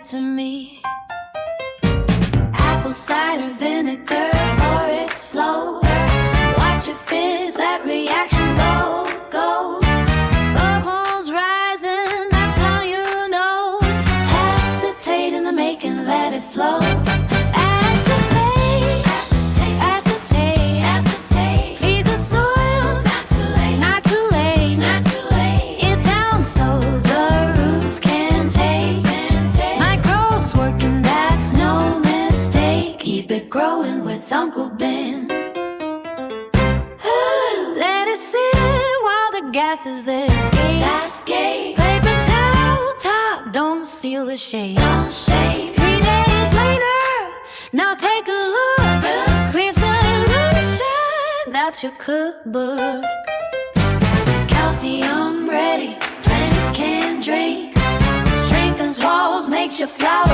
to me. Apple cider vinegar, pour it slow. Watch it fizz, that reaction go, go. Bubbles rising, that's how you know. Acetate in the making, let it flow. Acetate, acetate, acetate, acetate. Feed the soil, not too late, not too late, not too late. It down so the roots can take. Microbes working, that's no mistake. Keep it growing with Uncle Ben. Let it sit while the gases escape. Paper towel top, don't seal the shade. 3 days later, now take a look. Clear solution, that's your cookbook. Calcium ready, plant can drink. Strengthens walls, makes your flower